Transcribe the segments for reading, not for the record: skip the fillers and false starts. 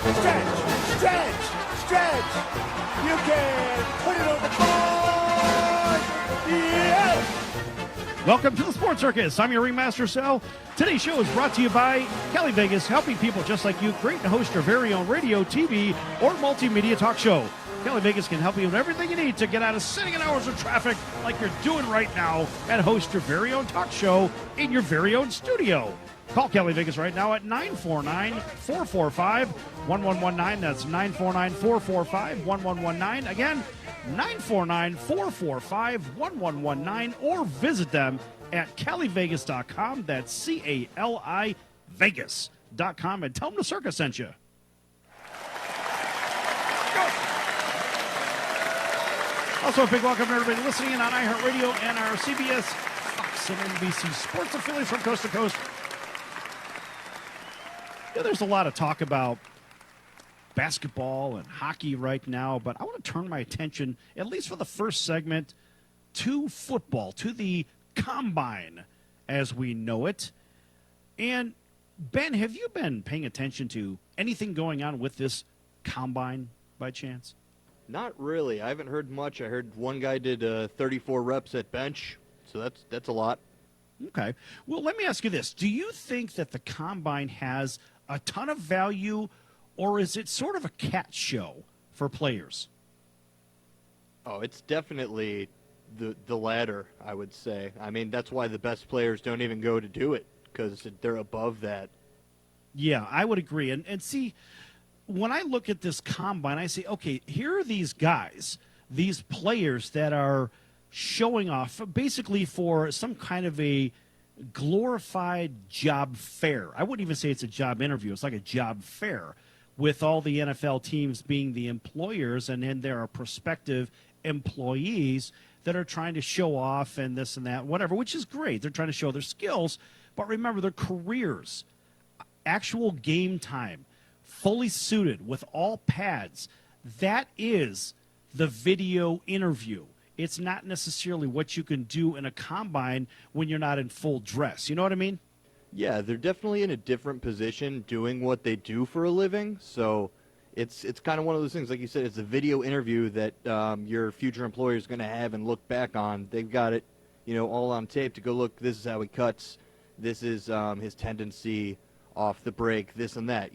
Stretch, stretch, stretch. You can put it on the board. Yes. Welcome to the Sports Circus. I'm your Ringmaster Sal. Today's show is brought to you by Cali Vegas, helping people just like you create and host your very own radio, TV, or multimedia talk show. Cali Vegas can help you with everything you need to get out of sitting in hours of traffic like you're doing right now and host your very own talk show in your very own studio. Call Cali Vegas right now at 949-445-1119. That's 949-445-1119. Again, 949-445-1119, or visit them at CaliVegas.com. That's C-A-L-I Vegas.com, and tell them the circus sent you. Also, a big welcome to everybody listening in on iHeartRadio and our CBS, Fox, and NBC sports affiliates from coast to coast. Yeah, there's a lot of talk about basketball and hockey right now, but I want to turn my attention, at least for the first segment, to football, to the combine as we know it. And Ben, have you been paying attention to anything going on with this combine by chance? Not really. I haven't heard much. I heard one guy did 34 reps at bench, so that's a lot. Okay. Well, let me ask you this. Do you think that the combine has a ton of value, or is it sort of a cat show for players? Oh, it's definitely the latter, I would say. I mean, that's why the best players don't even go to do it, because they're above that. Yeah, I would agree. And see, when I look at this combine, I say, okay, here are these guys, these players that are showing off basically for some kind of a glorified job fair. I wouldn't even say it's a job interview. It's like a job fair, with all the NFL teams being the employers, and then there are prospective employees that are trying to show off and this and that, whatever, which is great. They're trying to show their skills, but remember, their careers, actual game time, fully suited with all pads, that is the video interview. It's not necessarily what you can do in a combine when you're not in full dress. You know what I mean? Yeah, they're definitely in a different position doing what they do for a living. So it's kind of one of those things, like you said, it's a video interview that your future employer is going to have and look back on. They've got it, all on tape to go, look, this is how he cuts. This is his tendency off the break, this and that,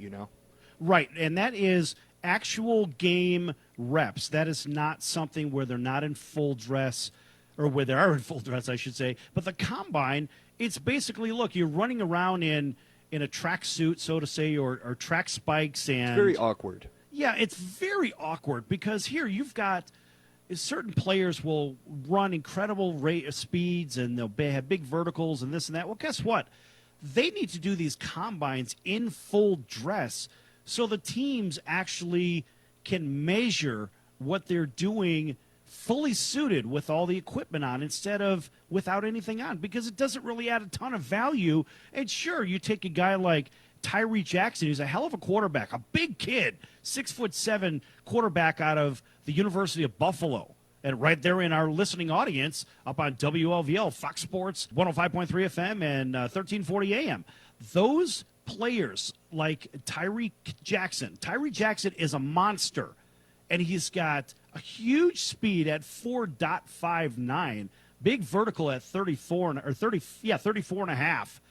Right, and that is actual game reps. That is not something where they're not in full dress, or where they are in full dress, I should say. But the combine, it's basically, look, you're running around in a track suit, so to say, or track spikes. And it's very awkward. Yeah, it's very awkward, because here you've got certain players will run incredible speeds, and they'll have big verticals and this and that. Well, guess what? They need to do these combines in full dress, so the teams actually can measure what they're doing fully suited with all the equipment on, instead of without anything on, because it doesn't really add a ton of value. And sure, you take a guy like Tyree Jackson, who's a hell of a quarterback, a big kid, 6'7" quarterback out of the University of Buffalo. And right there in our listening audience up on WLVL, Fox Sports, 105.3 FM and 1340 AM. Those players like Tyree Jackson is a monster, and he's got a huge speed at 4.59, big vertical at 34 and a half.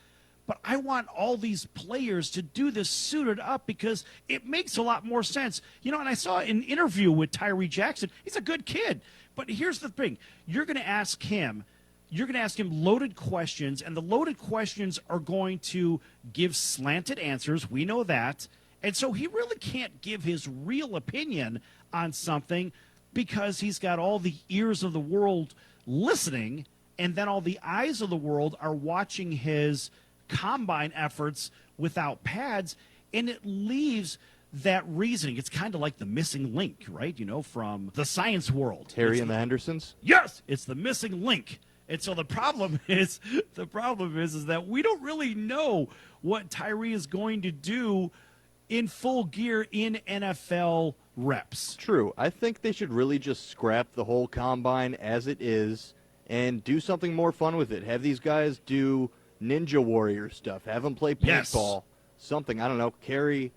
But I want all these players to do this suited up, because it makes a lot more sense. And I saw an interview with Tyree Jackson. He's a good kid. But here's the thing. You're going to ask him loaded questions, and the loaded questions are going to give slanted answers. We know that. And so he really can't give his real opinion on something, because he's got all the ears of the world listening, and then all the eyes of the world are watching his combine efforts without pads, and it leaves that reasoning. It's kind of like the missing link, right? From the science world. Harry and the Hendersons? Yes, it's the missing link. And so the problem is that we don't really know what Tyree is going to do in full gear in NFL reps. True. I think they should really just scrap the whole combine as it is and do something more fun with it. Have these guys do Ninja Warrior stuff. Have them play paintball. Yes. Something. I don't know. Carry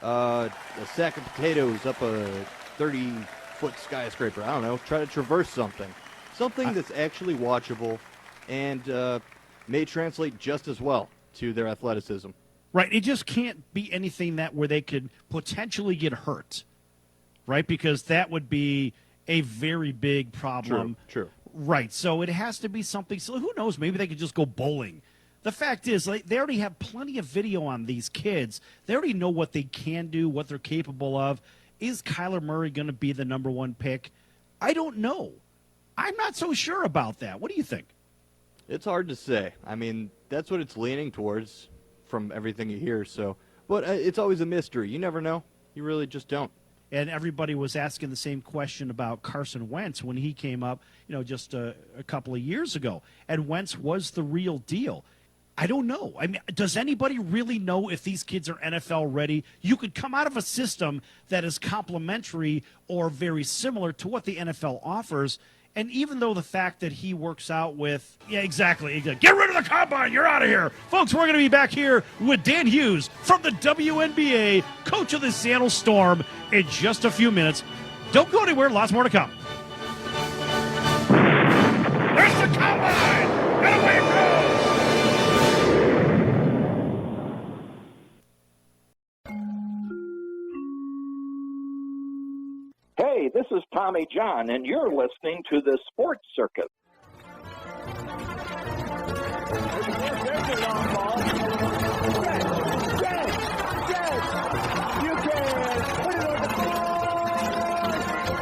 a sack of potatoes up a 30-foot skyscraper. I don't know. Try to traverse something. Something that's actually watchable and may translate just as well to their athleticism. Right. It just can't be anything that where they could potentially get hurt, right? Because that would be a very big problem. True. Right. So it has to be something. So who knows? Maybe they could just go bowling. The fact is, like, they already have plenty of video on these kids. They already know what they can do, what they're capable of. Is Kyler Murray going to be the number one pick? I don't know. I'm not so sure about that. What do you think? It's hard to say. I mean, that's what it's leaning towards from everything you hear. So, but it's always a mystery. You never know. You really just don't. And everybody was asking the same question about Carson Wentz when he came up, just a couple of years ago. And Wentz was the real deal. I don't know. I mean, does anybody really know if these kids are NFL ready? You could come out of a system that is complementary or very similar to what the NFL offers. And even though the fact that he works out with, yeah, exactly. Get rid of the combine. You're out of here. Folks, we're going to be back here with Dan Hughes from the WNBA, coach of the Seattle Storm, in just a few minutes. Don't go anywhere. Lots more to come. There's the combine. And away it goes. Hey, this is Tommy John, and you're listening to the Sports Circus. There's a long ball. Stretch. You can put it on the board.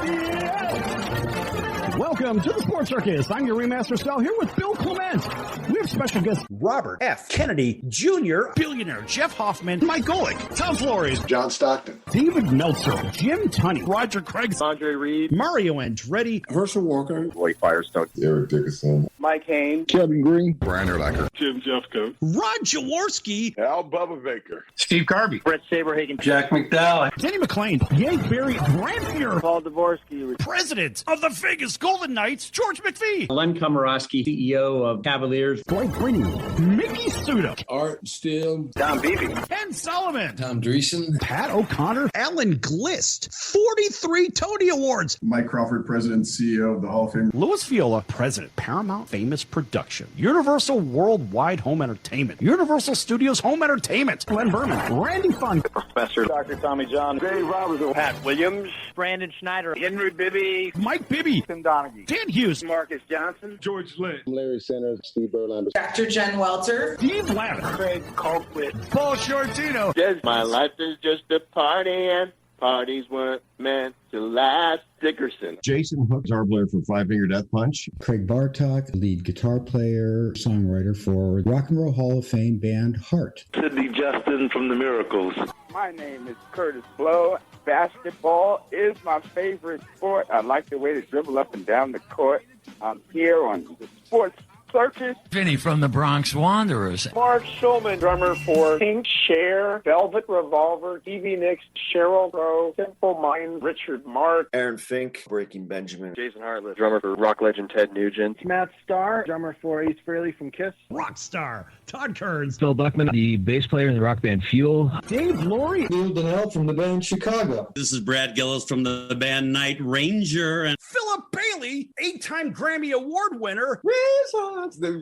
Yes. Welcome to the Sports Circus. I'm your Ringmaster Sal here with Bill Clement. We have special guests Robert F. Kennedy Jr., Billionaire Jeff Hoffman, Mike Golick, Tom Flores, John Stockton, David Meltzer, Jim Tunney, Roger Craig, Andre Reed, Mario Andretti, Herschel Walker, Blake Firestone, Eric Dickerson, Mike Haynes, Kevin Green, Brian Urlacher, Jim Jeffcoat, Rod Jaworski, Al Bubba Baker, Steve Carby, Brett Saberhagen, Jack McDowell, Danny McClain, Yank Barry, Grant Fuhrer, Paul Dvorsky, president of the Vegas Golden Knights, George McPhee, Len Komoroski, CEO of Cavaliers, Blake Briny, Mickey Suda, Art Steele, Tom Beebe, Ken Solomon, Tom Dreesen, Pat O'Connor, Alan Glist, 43 Tony Awards, Mike Crawford, President and CEO of the Hall of Fame, Louis Viola, president, Paramount Famous Production, Universal Worldwide Home Entertainment, Universal Studios Home Entertainment, Glenn Berman, Randy Fun, Professor Dr. Tommy John, Dave Robertson, Pat Williams, Brandon Schneider, Henry Bibby, Mike Bibby, Tim Donaghy, Dan Hughes, Marcus Johnson, George Lynn, Larry Sanders, Steve Berlander, Dr. Jen Welter, Steve Ladder, Craig Colquitt, Paul Shortino, My life is just a party and parties weren't meant to last. Dickerson, Jason Hook, guitar player for Five Finger Death Punch, Craig Bartok, lead guitar player, songwriter for Rock and Roll Hall of Fame band Heart. Sidney Justin from the Miracles. My name is Curtis Blow. Basketball is my favorite sport. I like the way they dribble up and down the court. I'm here on the Sports Circus. Vinny from the Bronx Wanderers. Mark Schulman, drummer for Pink, Cher, Velvet Revolver, Stevie Nicks, Sheryl Crow, Simple Mind, Richard Mark, Aaron Fink, Breaking Benjamin. Jason Hartless, drummer for rock legend Ted Nugent. Matt Starr, drummer for Ace Frehley from Kiss. Rockstar, Todd Kearns, Phil Buckman, the bass player in the rock band Fuel, Dave Laurie, Neil Donnell from the band Chicago. This is Brad Gillis from the band Night Ranger. And Philip Bailey, 8-time Grammy Award winner, The reason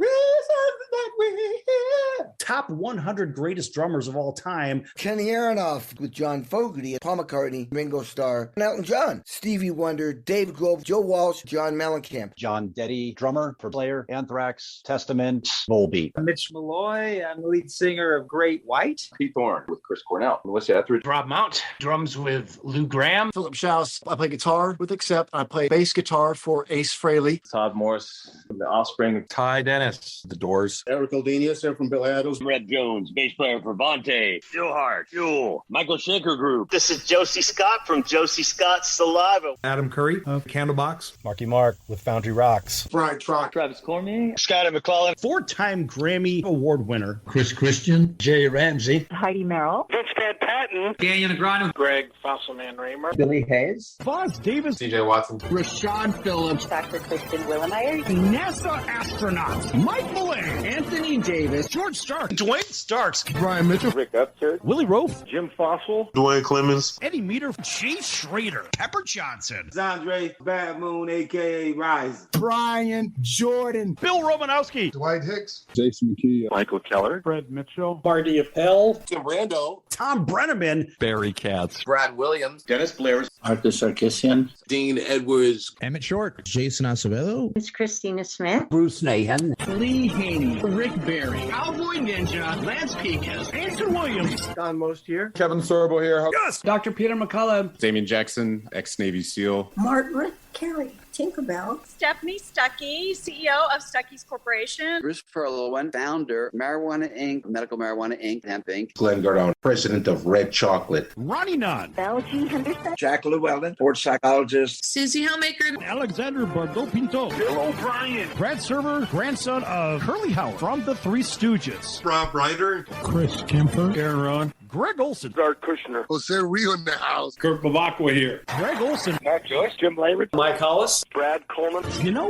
that we're here. top 100 greatest drummers of all time, Kenny Aronoff with John Fogerty, Paul McCartney, Ringo Starr, and Elton John, Stevie Wonder, Dave Grohl, Joe Walsh, John Mellencamp. John Deddy, drummer for Slayer, Anthrax, Testament, Volbeat. Mitch Malloy, I'm the lead singer of Great White. Pete Thorne with Chris Cornell. Melissa Etheridge. Rob Mount, drums with Lou Graham. Philip Schaus, I play guitar with Accept, I play bass guitar for Ace Frehley, Todd Morris from The Offspring. Ty Dennis, The Doors. Eric Aldenius, I'm from Bill Adams, Red Jones, bass player for Vontae. Steelheart, Fuel. Michael Schenker Group. This is Josie Scott from Josie Scott's Saliva. Adam Curry of Candlebox. Marky Mark with Foundry Rocks. Brian Trock, Travis Cormier, Scotty McClellan, 4-time Grammy Award winner, Chris Christian, Jay Ramsey, Heidi Merrill, Vince Van Patten, Clinton. Daniel Negreanu. Greg Fossilman Raymer. Billy Hayes. Foz Davis. CJ Watson. Rashad Phillips. Dr. Kristen Willemeyer. NASA astronauts. Mike Mullane. Anthony Davis. George Stark. Dwayne Starks. Brian Mitchell. Rick Upchurch. Willie Rofe. Jim Fossil. Dwayne Clemens. Eddie Meter. Chief Schrader. Pepper Johnson. Andre Bad Moon, a.k.a. Rise. Brian Jordan. Bill Romanowski. Dwight Hicks. Jason McKee. Michael Keller. Fred Mitchell. Marty Appel. Tim Rando. Tom Brenneman. Barry Katz. Brad Williams. Dennis Blair. Arthur Sarkisian. Dean Edwards. Emmett Short. Jason Acevedo. It's Christina Smith. Bruce Nahan. Lee Haney. Rick Barry. Cowboy Ninja. Lance Pekas. Andrew Williams. Don Most here. Kevin Sorbo here. Yes. Dr. Peter McCullough. Damian Jackson, ex-Navy SEAL. Margaret Carey. Tinkerbell. Stephanie Stuckey, CEO of Stuckey's Corporation. Christopher Lowen, founder, Marijuana Inc., Medical Marijuana Inc., Hemp Inc. Glenn Gardone, president of Red Chocolate. Ronnie Nunn. Belgie Henderson. Jack Llewellyn, sports psychologist. Susie Hellmaker. Alexander Bardot Pinto. Bill O'Brien. Brad Server, grandson of Curly Howard from the Three Stooges. Rob Ryder. Chris Kemper. Aaron Ron. Greg Olson. Art Kushner. Jose Rio in the house. Kirk Bavacqua here. Greg Olson. Matt Joyce. Jim Labor. Mike Hollis. Brad Coleman.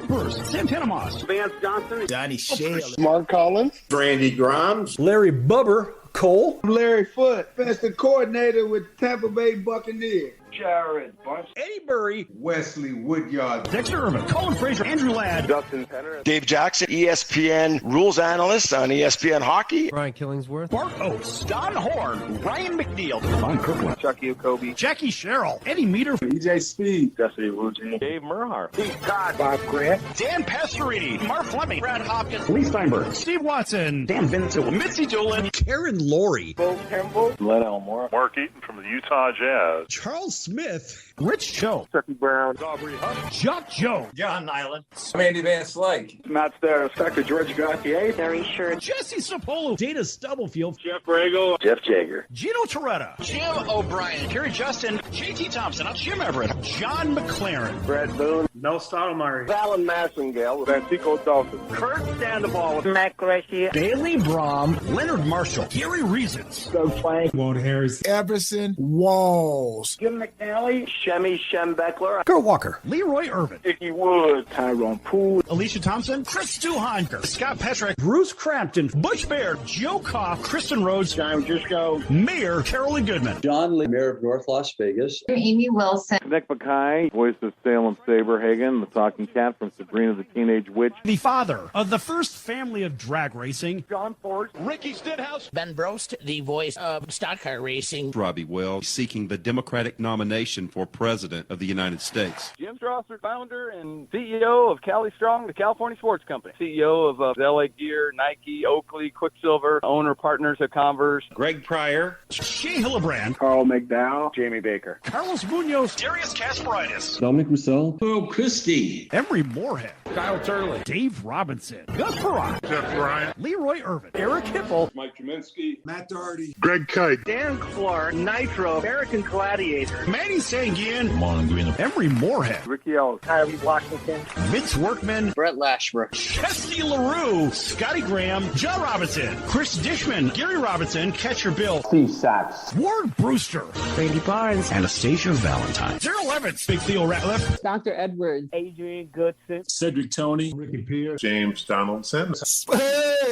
Burst. Santana Moss. Vance Johnson. Donnie Shale. Mark Collins. Randy Grimes. Larry Bubber. Cole. Larry Foote, defensive coordinator with Tampa Bay Buccaneers. Jared Bunch. Eddie Burry. Wesley Woodyard. Dexter Irvin. Colin Fraser. Andrew Ladd. Justin Penner. Dave Jackson, ESPN rules analyst on ESPN Hockey. Brian Killingsworth. Bart Oates. Don Horn. Ryan McNeil. Von Kirkland. Chucky Okobe. Jackie Sherrill. Eddie Meter. EJ Speed. Destiny Woodsy. Dave Merhar. Steve Todd. Bob Grant. Dan Pastorini. Mark Fleming. Brad Hopkins. Lee Steinberg. Steve Watson. Dan Vincent. Mitzi Dolan. Karen Laurie. Bo Campbell. Len Elmore. Mark Eaton from the Utah Jazz. Charles Smith. Rich Cho. Chucky Brown. Aubrey Hunt. Chuck Joe. John Nyland. Randy Van Slyke. Matt Starr. Dr. George Gauthier. Terry Sher. Jesse Sapolo. Dana Stubblefield. Jeff Brago. Jeff Jager. Gino Toretta. Jim O'Brien. Kerry Justin. JT Thompson. Jim Everett. John McLaren. Brad Boone. Mel Stottlemyre. Alan Massengale. Vantico Dolphin. Kurt Sandoval. Matt Gresham. Bailey Brom. Leonard Marshall. Gary Reasons. Doug Plank. Walt Harris. Everson Walls. Jim McNally. Shemmy Schembeckler. Kurt Walker. Leroy Irvin. Icky Wood. Tyrone Poole. Alicia Thompson. Chris Stuhonker. Scott Petrick. Bruce Crampton. Butch Baird. Joe Koff. Kristen Rhodes. John Jusco. Mayor Carolyn Goodman. John Lee, Mayor of North Las Vegas. Amy Wilson. Nick Mackay. Voice of Salem Saberhagen. The talking cat from Sabrina the Teenage Witch. The father of the first family of drag racing. John Ford. Ricky Stenhouse. Ben Brost, the voice of stock car racing. Robbie Wells, seeking the Democratic nomination for President of the United States. Jim Strasser, founder and CEO of Cali Strong, the California Sports Company. CEO of LA Gear, Nike, Oakley, Quicksilver, owner partners of Converse. Greg Pryor. Shea Hillebrand. Carl McDowell. Jamie Baker. Carlos Munoz. Darius Kasparaitis. Dominic Rousseau. Pearl Christie. Emery Moorhead. Kyle Turley. Dave Robinson. Gus Perot. Jeff Bryant. Leroy Irvin. Eric Hipple. Mike Kaminsky. Matt Doherty. Greg Kite. Dan Clark. Nitro. American Gladiator. Manny Sanguian. Monguino. Emery Moorhead. Ricky Ellis. Kyrie Washington. Vince Workman. Brett Lashbrook. Chesty LaRue. Scotty Graham. John Robinson. Chris Dishman. Gary Robinson. Catcher Bill. Steve Sachs. Ward Brewster. Randy Barnes. Anastasia Valentine. Zero Levitz. Big Theo Ratliff. Dr. Edwards. Adrian Goodson. Cedric Tony. Ricky Pierce. James Donaldson.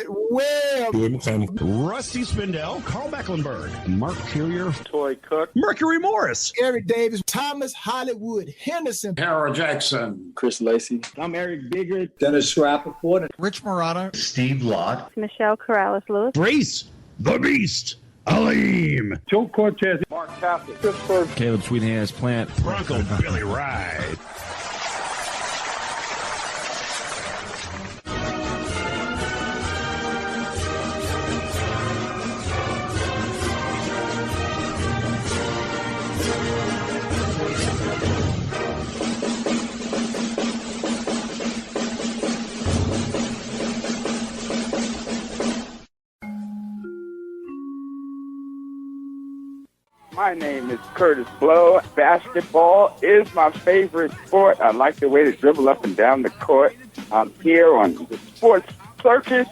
Webb. Rusty Spindell. Carl Mecklenburg. Mark Carrier. Toy Cook. Mercury Morris. Eric Davis. Thomas Hollywood Henderson. Harold Jackson. Chris Lacey. I'm Eric Bigger. Dennis Rappaport. Rich Morata. Steve Lott. Michelle Corrales-Lewis. Brace. The Beast. Aleem. Joe Cortez. Mark Catholic. Christopher. Caleb Sweethands Plant. Bronco Billy Ride. My name is Curtis Blow. Basketball is my favorite sport. I like the way they dribble up and down the court. I'm here on the Sports Circus.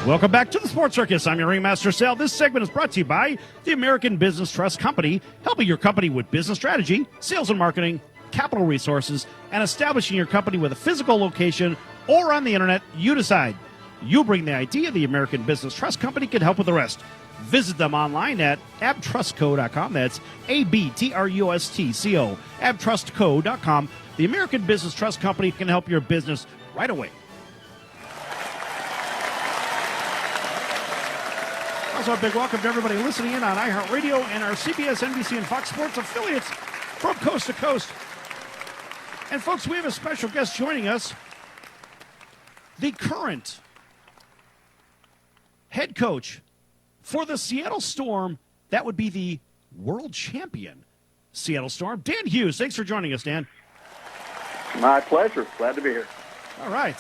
Welcome back to the Sports Circus. I'm your Ringmaster Sal. This segment is brought to you by the American Business Trust Company, helping your company with business strategy, sales and marketing, capital resources, and establishing your company with a physical location or on the internet. You decide. You bring the idea. The American Business Trust Company can help with the rest. Visit them online at abtrustco.com. That's ABTRUSTCO, abtrustco.com. The American Business Trust Company can help your business right away. Also, a big welcome to everybody listening in on iHeartRadio and our CBS, NBC, and Fox Sports affiliates from coast to coast. And, folks, we have a special guest joining us, the current head coach for the Seattle Storm. That would be the world champion Seattle Storm, Dan Hughes. Thanks for joining us, Dan. My pleasure. Glad to be here. All right.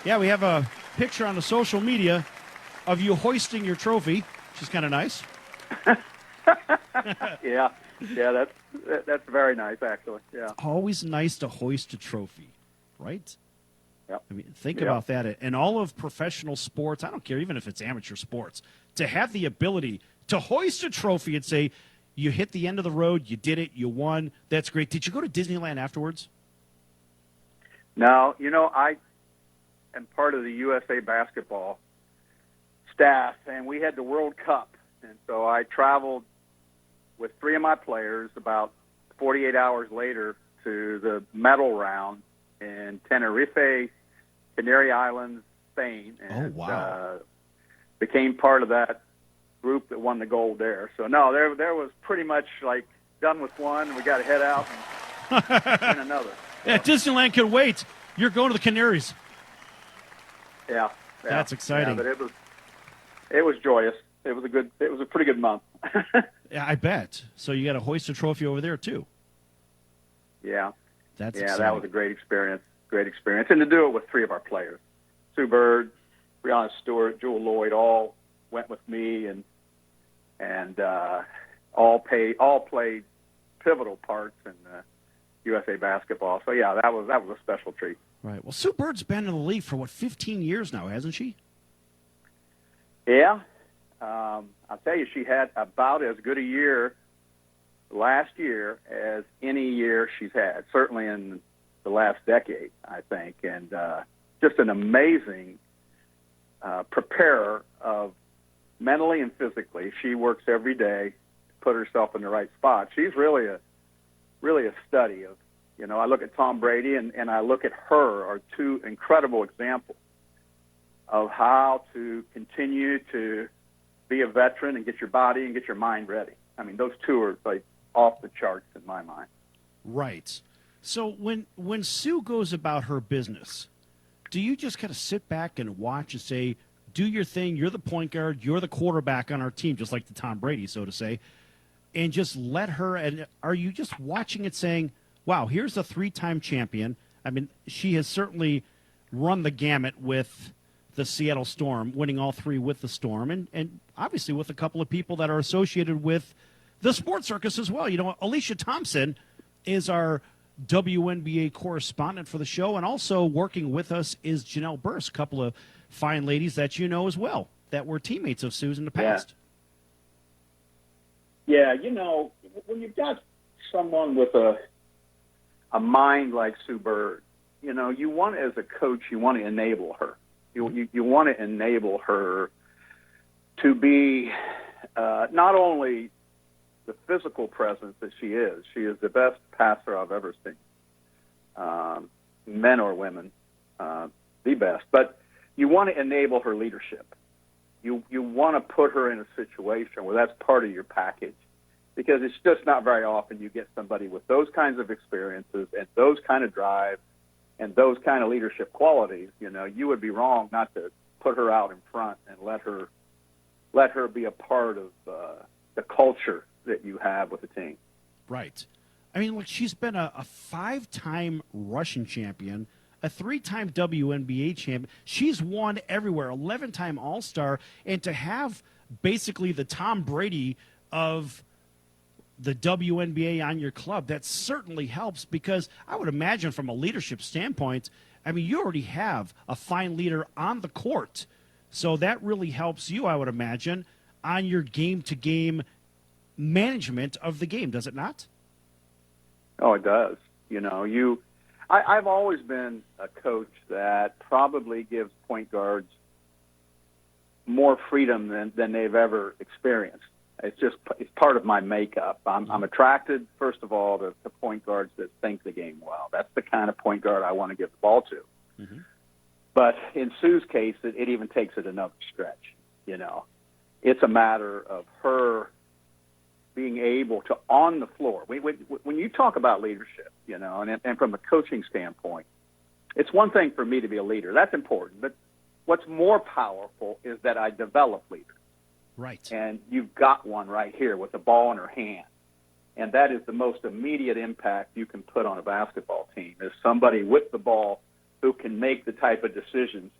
Yeah, we have a picture on the social media of you hoisting your trophy, which is kind of nice. Yeah, that's very nice, actually. Yeah. Always nice to hoist a trophy, right? Yep. I mean, think about that. In all of professional sports, I don't care, even if it's amateur sports, to have the ability to hoist a trophy and say, you hit the end of the road, you did it, you won, that's great. Did you go to Disneyland afterwards? No, I am part of the USA basketball staff, and we had the World Cup. And so I traveled with 3 of my players about 48 hours later to the medal round in Tenerife, Canary Islands, Spain, and became part of that group that won the gold there. So, no, there was pretty much like done with one, we got to head out and win another. Yeah, Disneyland can wait. You're going to the Canaries. Yeah. That's exciting. Yeah, but it was joyous. It was a pretty good month. Yeah, I bet. So you got to hoist a trophy over there too. Yeah. That's yeah, exciting. That was a great experience. Great experience. And to do it with 3 of our players. Sue Bird, Breonna Stewart, Jewel Lloyd all went with me and all played pivotal parts in USA basketball. So yeah, that was a special treat. Right. Well, Sue Bird's been in the league for 15 years now, hasn't she? Yeah. I'll tell you, she had about as good a year last year as any year she's had, certainly in the last decade, I think. And just an amazing preparer of mentally and physically. She works every day to put herself in the right spot. She's really a study of, I look at Tom Brady and I look at her, are 2 incredible examples of how to continue to be a veteran and get your body and get your mind ready. I mean, those 2 are like off the charts in my mind. Right. So when Sue goes about her business, do you just kind of sit back and watch and say, do your thing, you're the point guard, you're the quarterback on our team, just like the Tom Brady, so to say, and just let her, and are you just watching it saying, wow, here's a 3-time champion. I mean, she has certainly run the gamut with the Seattle Storm, winning all 3 with the Storm, and obviously with a couple of people that are associated with the Sports Circus as well. Alicia Thompson is our WNBA correspondent for the show, and also working with us is Janelle Burse, a couple of fine ladies that you know as well, that were teammates of Sue's in the past. Yeah, when you've got someone with a mind like Sue Bird, you want, as a coach, you want to enable her. You want to enable her to be not only the physical presence that she is the best passer I've ever seen, men or women, the best. But you want to enable her leadership. You want to put her in a situation where that's part of your package, because it's just not very often you get somebody with those kinds of experiences and those kind of drive and those kind of leadership qualities. You would be wrong not to put her out in front and let her be a part of the culture that you have with the team. Right. I mean, look, she's been a 5-time Russian champion, a 3-time WNBA champion. She's won everywhere, 11-time All-Star, and to have basically the Tom Brady of the WNBA on your club, that certainly helps, because I would imagine from a leadership standpoint, I mean, you already have a fine leader on the court. So that really helps you, I would imagine, on your game-to-game management of the game, does it not? Oh, it does. You know, I've always been a coach that probably gives point guards more freedom than they've ever experienced. It's part of my makeup. I'm attracted, first of all, to point guards that think the game well. That's the kind of point guard I want to give the ball to. Mm-hmm. But in Sue's case, it even takes it another stretch. You know, it's a matter of her being able to, on the floor. When you talk about leadership, you know, and from a coaching standpoint, it's one thing for me to be a leader. That's important. But what's more powerful is that I develop leaders. Right. And you've got one right here with the ball in her hand. And that is the most immediate impact you can put on a basketball team, is somebody with the ball who can make the type of decisions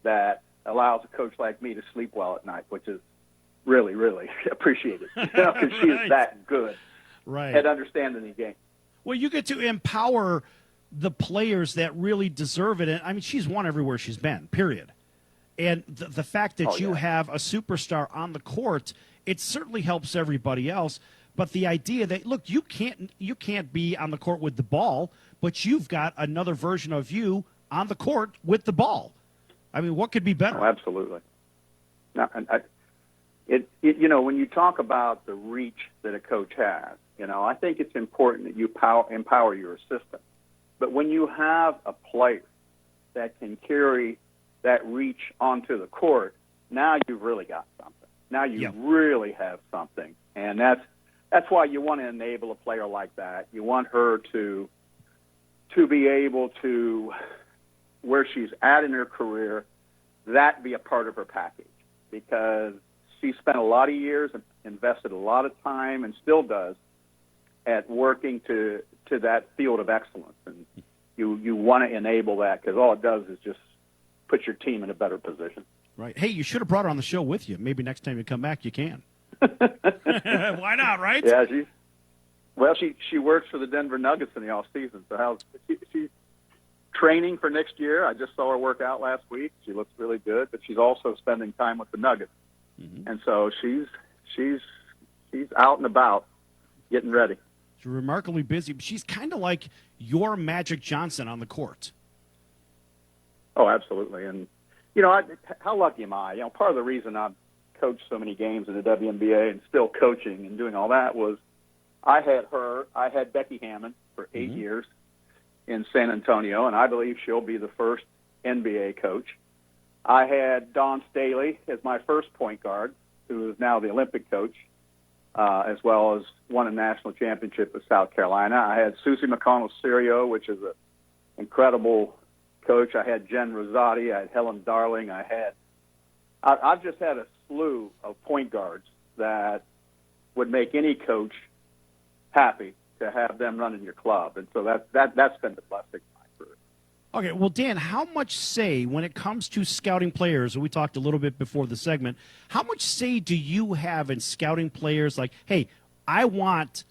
that allows a coach like me to sleep well at night, which is really, really appreciated, because she is that good at understanding the game. Well, you get to empower the players that really deserve it. And I mean, she's won everywhere she's been, period. And the fact that you have a superstar on the court, it certainly helps everybody else. But the idea that, look, you can't be on the court with the ball, but you've got another version of you on the court with the ball. I mean, what could be better? Oh, absolutely. No, you know, when you talk about the reach that a coach has, you know, I think it's important that you empower your assistant. But when you have a player that can carry that reach onto the court, now you've really got something. Now you really have something. And that's why you want to enable a player like that. You want her to be able to, where she's at in her career, that be a part of her package. Because she spent a lot of years and invested a lot of time, and still does, at working to that field of excellence. And you want to enable that, because all it does is just put your team in a better position. Right. Hey, you should have brought her on the show with you. Maybe next time you come back, you can. Why not, right? Yeah, she works for the Denver Nuggets in the off season. So she's training for next year. I just saw her work out last week. She looks really good, but she's also spending time with the Nuggets. Mm-hmm. And so she's out and about getting ready. She's remarkably busy. She's kind of like your Magic Johnson on the court. Oh, absolutely. And, you know, how lucky am I? You know, part of the reason I've coached so many games in the WNBA and still coaching and doing all that was I had Becky Hammond for 8 years in San Antonio, and I believe she'll be the first NBA coach. I had Dawn Staley as my first point guard, who is now the Olympic coach, as well as won a national championship with South Carolina. I had Susie McConnell-Serio, which is an incredible coach. I had Jen Rosati. I had Helen Darling. I've just had a slew of point guards that would make any coach happy to have them running your club. And so that's been the blessing of my career. Okay, well, Dan, how much say when it comes to scouting players, and we talked a little bit before the segment, how much say do you have in scouting players like, hey, I want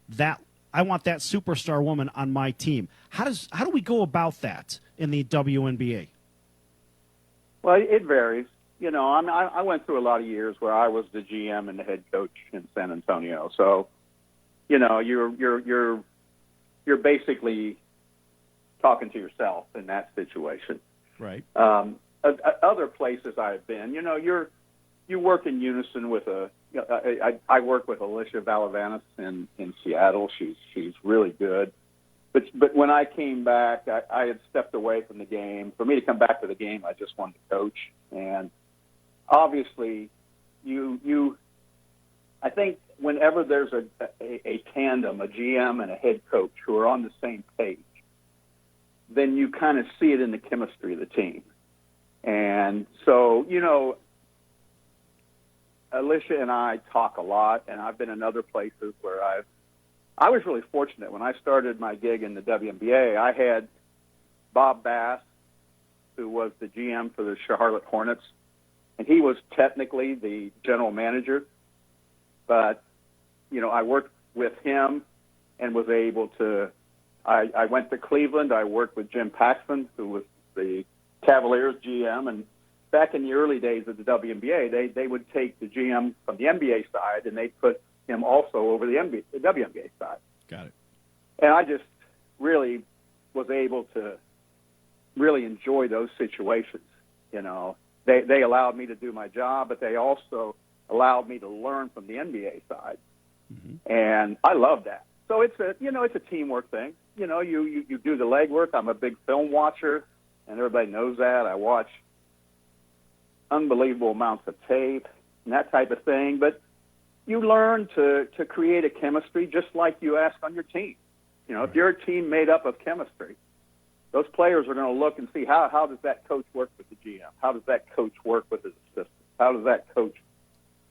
that superstar woman on my team? How do we go about that in the WNBA? Well, it varies. You know, I went through a lot of years where I was the GM and the head coach in San Antonio. So, you know, you're basically talking to yourself in that situation. Right. Other places I've been, you know, you work in unison with I work with Alicia Valavanis in Seattle. She's really good. But when I came back, I had stepped away from the game. For me to come back to the game, I just wanted to coach. And obviously, I think whenever there's a tandem, a GM and a head coach who are on the same page, then you kind of see it in the chemistry of the team. And so, you know, Alicia and I talk a lot, and I've been in other places where I was really fortunate. When I started my gig in the WNBA, I had Bob Bass, who was the GM for the Charlotte Hornets, and he was technically the general manager. But, you know, I worked with him and was able to I went to Cleveland. I worked with Jim Paxson, who was the Cavaliers GM, and back in the early days of the WNBA, they would take the GM from the NBA side, and they'd put him also over the WNBA side. Got it. And I just really was able to really enjoy those situations. You know, they allowed me to do my job, but they also allowed me to learn from the NBA side. Mm-hmm. And I love that. So it's a teamwork thing. You know, you do the legwork. I'm a big film watcher, and everybody knows that. I watch unbelievable amounts of tape and that type of thing. But you learn to create a chemistry just like you ask on your team. You know, if you're a team made up of chemistry, those players are going to look and see how does that coach work with the GM? How does that coach work with his assistant? How does that coach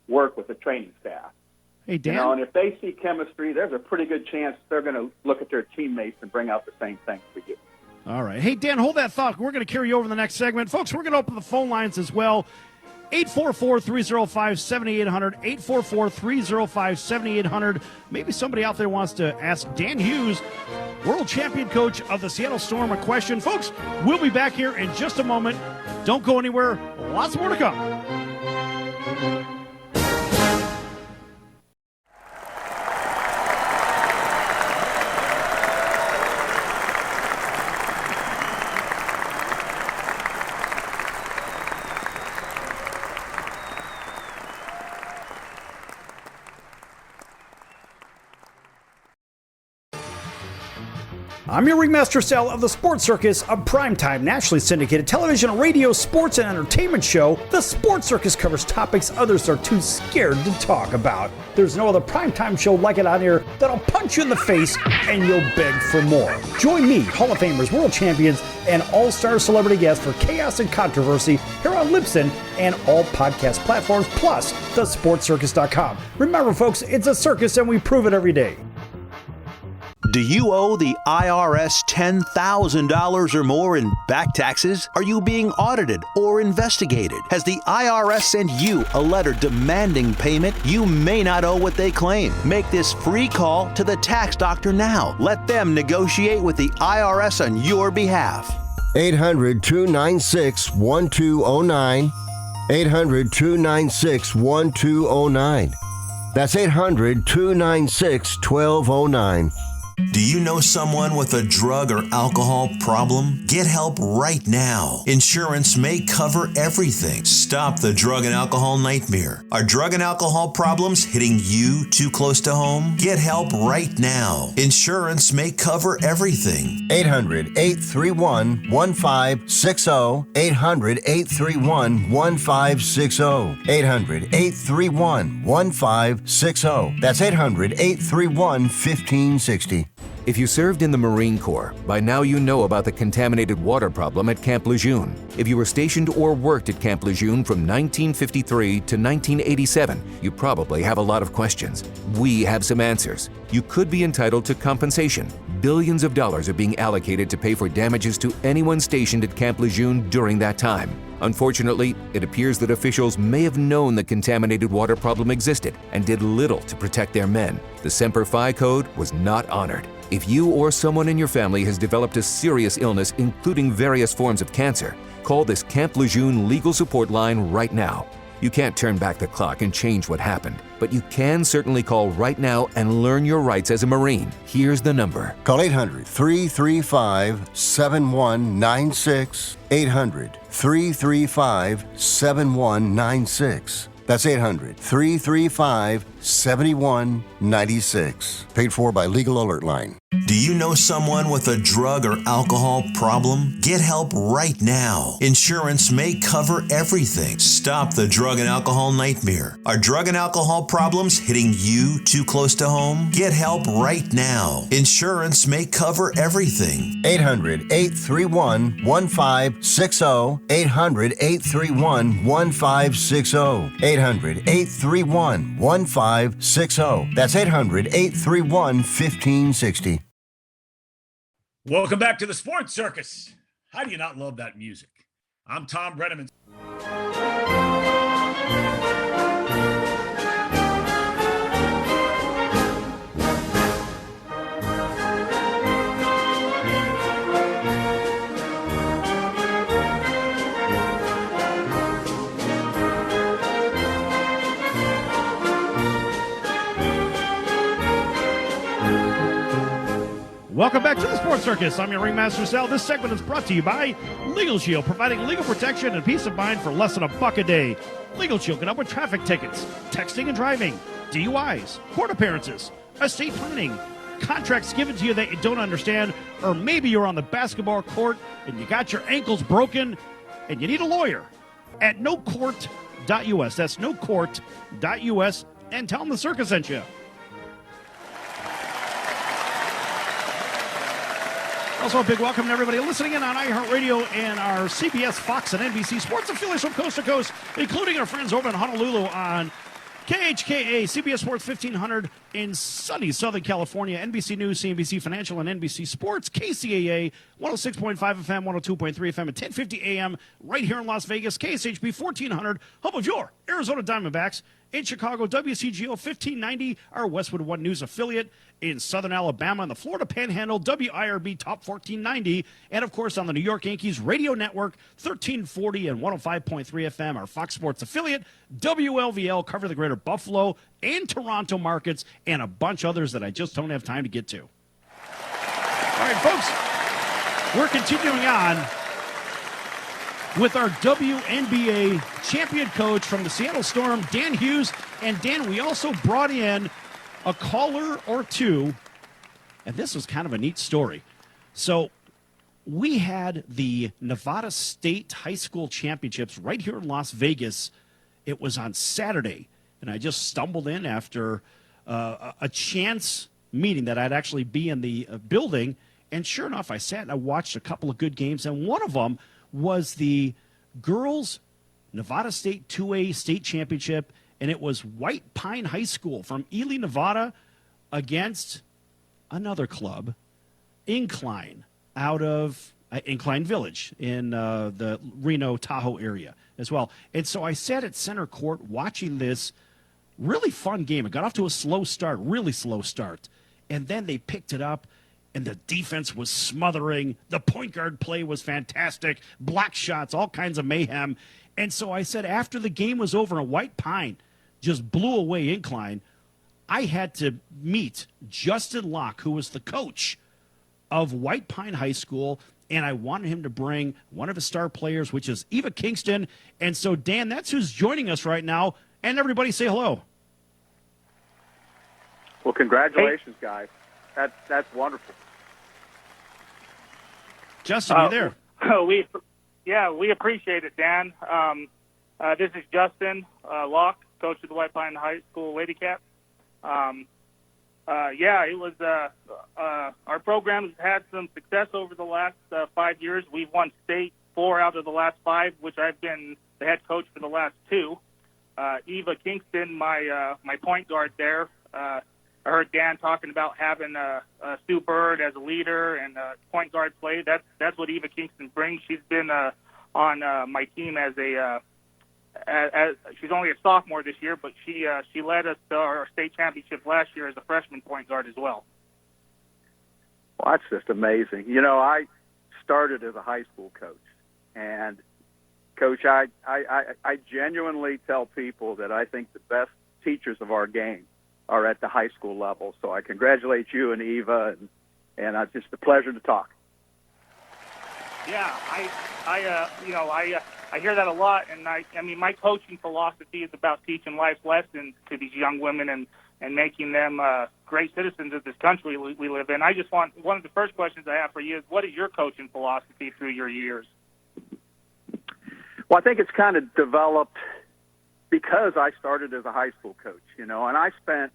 work with the training staff? Hey, Dan. You know, and if they see chemistry, there's a pretty good chance they're going to look at their teammates and bring out the same things for you. All right. Hey, Dan, hold that thought. We're going to carry you over the next segment. Folks, we're going to open the phone lines as well. 844-305-7800, 844-305-7800. Maybe somebody out there wants to ask Dan Hughes, world champion coach of the Seattle Storm, a question. Folks, we'll be back here in just a moment. Don't go anywhere. Lots more to come. I'm your Ringmaster Sal of the Sports Circus, a primetime, nationally syndicated television, radio, sports, and entertainment show. The Sports Circus covers topics others are too scared to talk about. There's no other primetime show like it on here that'll punch you in the face and you'll beg for more. Join me, Hall of Famers, world champions, and all-star celebrity guests for chaos and controversy here on Libsyn and all podcast platforms, plus thesportscircus.com. Remember, folks, it's a circus and we prove it every day. Do you owe the IRS $10,000 or more in back taxes? Are you being audited or investigated? Has the IRS sent you a letter demanding payment? You may not owe what they claim. Make this free call to the tax doctor now. Let them negotiate with the IRS on your behalf. 800-296-1209. 800-296-1209. That's 800-296-1209. Do you know someone with a drug or alcohol problem? Get help right now. Insurance may cover everything. Stop the drug and alcohol nightmare. Are drug and alcohol problems hitting you too close to home? Get help right now. Insurance may cover everything. 800-831-1560. 800-831-1560. 800-831-1560. That's 800-831-1560. If you served in the Marine Corps, by now you know about the contaminated water problem at Camp Lejeune. If you were stationed or worked at Camp Lejeune from 1953 to 1987, you probably have a lot of questions. We have some answers. You could be entitled to compensation. Billions of dollars are being allocated to pay for damages to anyone stationed at Camp Lejeune during that time. Unfortunately, it appears that officials may have known the contaminated water problem existed and did little to protect their men. The Semper Fi Code was not honored. If you or someone in your family has developed a serious illness, including various forms of cancer, call this Camp Lejeune legal support line right now. You can't turn back the clock and change what happened, but you can certainly call right now and learn your rights as a Marine. Here's the number. Call 800-335-7196. 800-335-7196. That's 800-335-7196. Paid for by Legal Alert Line. Do you know someone with a drug or alcohol problem? Get help right now. Insurance may cover everything. Stop the drug and alcohol nightmare. Are drug and alcohol problems hitting you too close to home? Get help right now. Insurance may cover everything. 800-831-1560. 800-831-1560. 800-831-1560. That's 800-831-1560. Welcome back to the Sports Circus. How do you not love that music? I'm Tom Brenneman. Welcome back to the Sports Circus. I'm your Ringmaster Sal. This segment is brought to you by Legal Shield, providing legal protection and peace of mind for less than $1 a day. Legal Shield can help with traffic tickets, texting and driving, DUIs, court appearances, estate planning, contracts given to you that you don't understand, or maybe you're on the basketball court and you got your ankles broken and you need a lawyer. At nocourt.us. That's nocourt.us, and tell them the circus sent you. Also, a big welcome to everybody listening in on iHeartRadio and our CBS, Fox, and NBC sports affiliates from coast to coast, including our friends over in Honolulu on KHKA, CBS Sports 1500 in sunny Southern California, NBC News, CNBC Financial, and NBC Sports, KCAA, 106.5 FM, 102.3 FM, at 1050 AM, right here in Las Vegas, KSHB 1400, home of your Arizona Diamondbacks. In Chicago, WCGO 1590, our Westwood One News affiliate. In Southern Alabama and the Florida Panhandle, WIRB Top 1490. And, of course, on the New York Yankees Radio Network, 1340 and 105.3 FM, our Fox Sports affiliate. WLVL cover the greater Buffalo and Toronto markets, and a bunch others that I just don't have time to get to. All right, folks, we're continuing on with our WNBA champion coach from the Seattle Storm, Dan Hughes. And, Dan, we also brought in a caller or two, and this was kind of a neat story. So we had the Nevada State High School Championships right here in Las Vegas. It was on Saturday, and I just stumbled in after a chance meeting that I'd actually be in the building, and sure enough, I sat and I watched a couple of good games, and one of them was the girls Nevada State 2A State Championship, and it was White Pine High School from Ely, Nevada, against another club, Incline, out of Incline Village in the Reno, Tahoe area as well. And so I sat at center court watching this really fun game. It got off to a slow start, really slow start. And then they picked it up, and the defense was smothering. The point guard play was fantastic. Block shots, all kinds of mayhem. And so I said, after the game was over and White Pine just blew away Incline, I had to meet Justin Locke, who was the coach of White Pine High School, and I wanted him to bring one of his star players, which is Eva Kingston. And so, Dan, that's who's joining us right now. And everybody say hello. Well, congratulations, guys. That's wonderful. Justin, you there? We appreciate it, Dan. This is Justin Locke, coach of the White Pine High School Lady Cat. It was our program's had some success over the last 5 years. We've won state 4 out of the last 5, which I've been the head coach for the last 2. Eva Kingston, my point guard there. I heard Dan talking about having Sue Bird as a leader and point guard play. That's what Eva Kingston brings. She's been on my team as she's only a sophomore this year, but she led us to our state championship last year as a freshman point guard as well. Well, that's just amazing. You know, I started as a high school coach, and Coach, I genuinely tell people that I think the best teachers of our game are at the high school level. So I congratulate you and Eva, and it's just a pleasure to talk. Yeah, I hear that a lot, and I mean, my coaching philosophy is about teaching life lessons to these young women and making them great citizens of this country we live in. I just one of the first questions I have for you is, what is your coaching philosophy through your years? Well, I think it's kind of developed because I started as a high school coach, you know, and I spent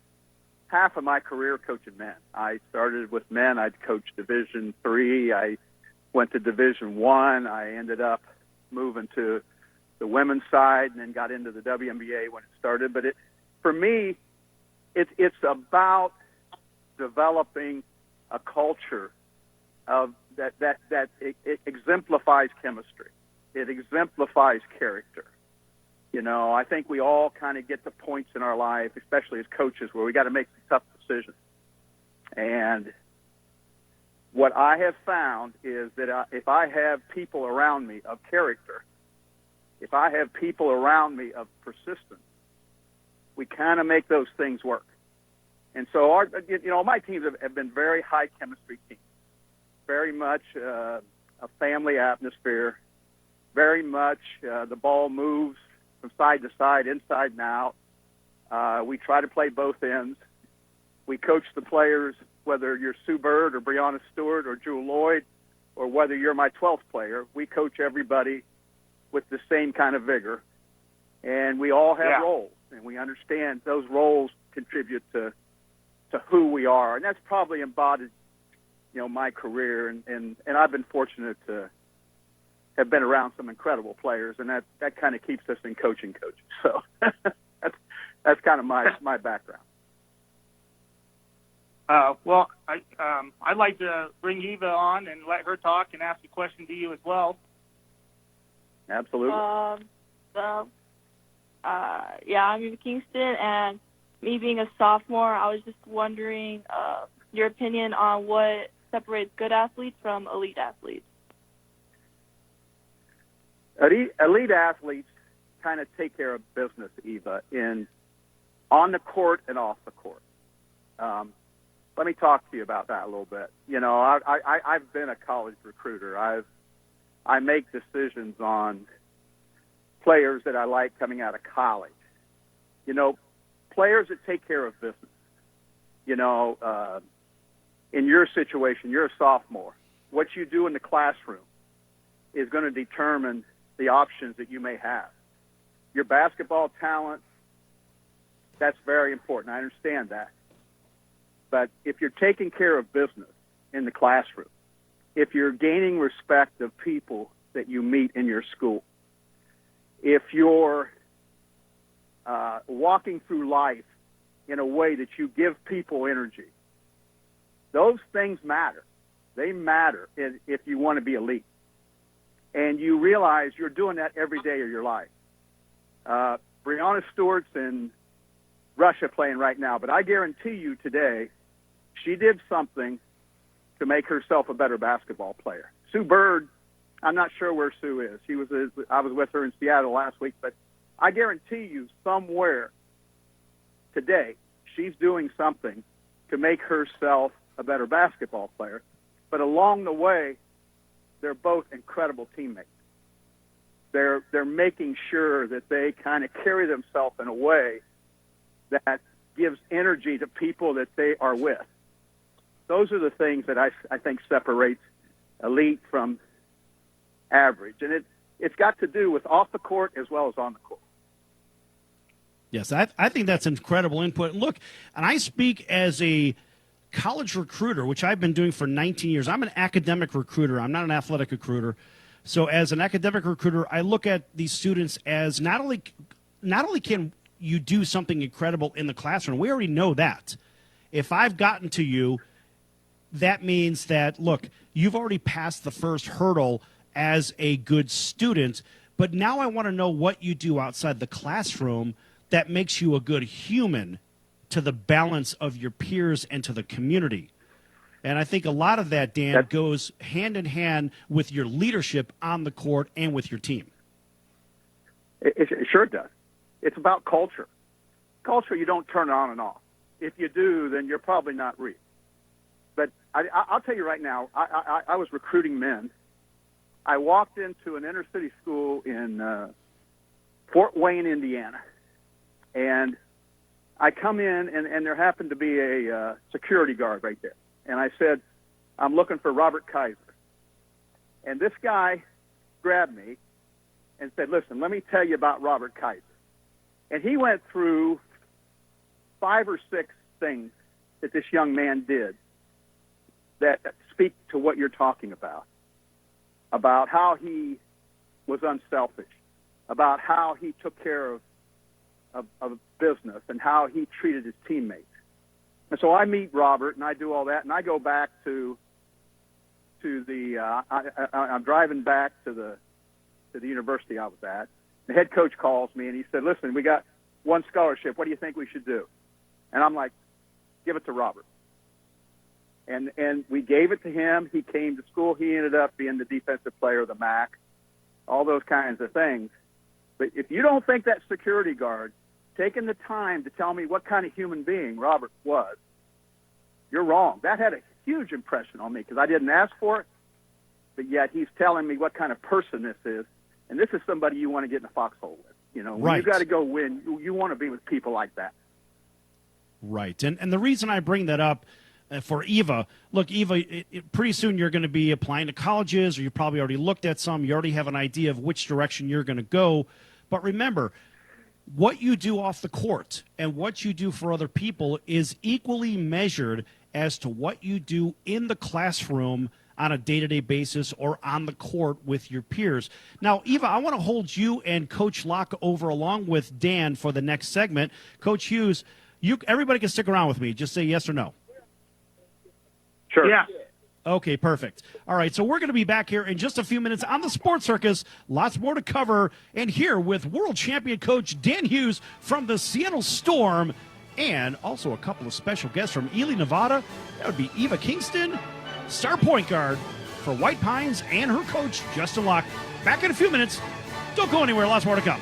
half of my career coaching men. I started with men. I'd coached Division III. I went to Division I. I ended up moving to the women's side and then got into the WNBA when it started. But for me, it's about developing a culture of that it exemplifies chemistry. It exemplifies character. You know, I think we all kind of get to points in our life, especially as coaches, where we got to make some tough decisions. And what I have found is that if I have people around me of character, if I have people around me of persistence, we kind of make those things work. And so my teams have been very high chemistry teams. very much a family atmosphere, very much the ball moves from side to side, inside and out. We try to play both ends. We coach the players, whether you're Sue Bird or Breonna Stewart or Jewel Lloyd, or whether you're my 12th player. We coach everybody with the same kind of vigor. And we all have roles, and we understand those roles contribute to who we are. And that's probably embodied, my career. And I've been fortunate to have been around some incredible players, and that kind of keeps us in coaching coaches. So that's kind of my background. Well, I'd like to bring Eva on and let her talk and ask a question to you as well. Absolutely. I'm in Kingston, and me being a sophomore, I was just wondering your opinion on what separates good athletes from elite athletes. Elite athletes kind of take care of business, Eva, on the court and off the court. Let me talk to you about that a little bit. I've been a college recruiter. I make decisions on players that I like coming out of college. Players that take care of business. In your situation, you're a sophomore. What you do in the classroom is going to determine the options that you may have. Your basketball talent, that's very important. I understand that. But if you're taking care of business in the classroom, if you're gaining respect of people that you meet in your school, if you're walking through life in a way that you give people energy, those things matter. They matter if you want to be elite. And you realize you're doing that every day of your life. Breonna Stewart's in Russia playing right now, but I guarantee you today she did something to make herself a better basketball player. Sue Bird, I'm not sure where Sue is. I was with her in Seattle last week, but I guarantee you somewhere today she's doing something to make herself a better basketball player. But along the way, they're both incredible teammates. They're making sure that they kind of carry themselves in a way that gives energy to people that they are with. Those are the things that I think separates elite from average. And it's got to do with off the court as well as on the court. Yes, I think that's incredible input. And look, and I speak as a college recruiter, which I've been doing for 19 years. I'm an academic recruiter. I'm not an athletic recruiter. So as an academic recruiter, I look at these students as not only can you do something incredible in the classroom. We already know that. If I've gotten to you, that means that, look, you've already passed the first hurdle as a good student, but now I want to know what you do outside the classroom that makes you a good human to the balance of your peers and to the community. And I think a lot of that, Dan, goes hand in hand with your leadership on the court and with your team. It sure does. It's about culture. Culture, you don't turn it on and off. If you do, then you're probably not real. But I'll tell you right now, I was recruiting men. I walked into an inner city school in Fort Wayne, Indiana, and I come in, and there happened to be a security guard right there. And I said, I'm looking for Robert Kaiser. And this guy grabbed me and said, listen, let me tell you about Robert Kaiser. And he went through 5 or 6 things that this young man did that speak to what you're talking about how he was unselfish, about how he took care of business and how he treated his teammates. And so I meet Robert, and I do all that, and I go back to the I'm driving back to the university I was at. The head coach calls me, and he said, listen, we got one scholarship. What do you think we should do? And I'm like, give it to Robert. And we gave it to him. He came to school. He ended up being the defensive player of the MAC, all those kinds of things. But if you don't think that security guard taking the time to tell me what kind of human being Robert was, you're wrong. That had a huge impression on me because I didn't ask for it, but yet he's telling me what kind of person this is. And this is somebody you want to get in a foxhole with. You know, when Right. you got to go win, you want to be with people like that. Right. And the reason I bring that up for Eva, look, Eva, pretty soon you're going to be applying to colleges, or you probably already looked at some. You already have an idea of which direction you're going to go. But remember, what you do off the court and what you do for other people is equally measured as to what you do in the classroom on a day-to-day basis or on the court with your peers. Now, Eva, I want to hold you and Coach Locke over along with Dan for the next segment. Coach Hughes, everybody can stick around with me. Just say yes or no. Sure. Yeah. Okay, perfect. All right, so we're going to be back here in just a few minutes on the Sports Circus. Lots more to cover. And here with world champion coach Dan Hughes from the Seattle Storm, and also a couple of special guests from Ely, Nevada. That would be Eva Kingston, star point guard for White Pines, and her coach, Justin Locke. Back in a few minutes. Don't go anywhere. Lots more to come.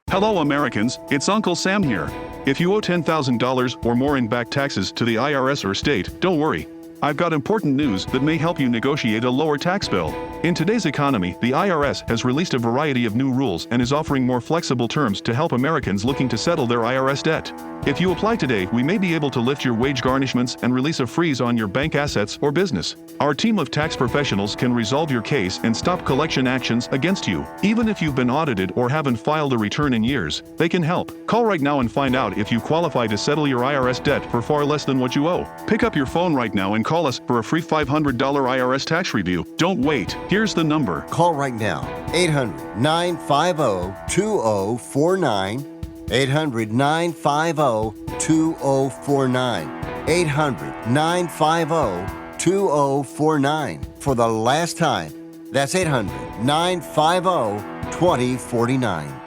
Hello Americans, it's Uncle Sam here. If you owe $10,000 or more in back taxes to the IRS or state, don't worry. I've got important news that may help you negotiate a lower tax bill. In today's economy, the IRS has released a variety of new rules and is offering more flexible terms to help Americans looking to settle their IRS debt. If you apply today, we may be able to lift your wage garnishments and release a freeze on your bank assets or business. Our team of tax professionals can resolve your case and stop collection actions against you. Even if you've been audited or haven't filed a return in years, they can help. Call right now and find out if you qualify to settle your IRS debt for far less than what you owe. Pick up your phone right now and call us for a free $500 IRS tax review. Don't wait. Here's the number. Call right now. 800-950-2049. 800-950-2049. 800-950-2049. For the last time, that's 800-950-2049.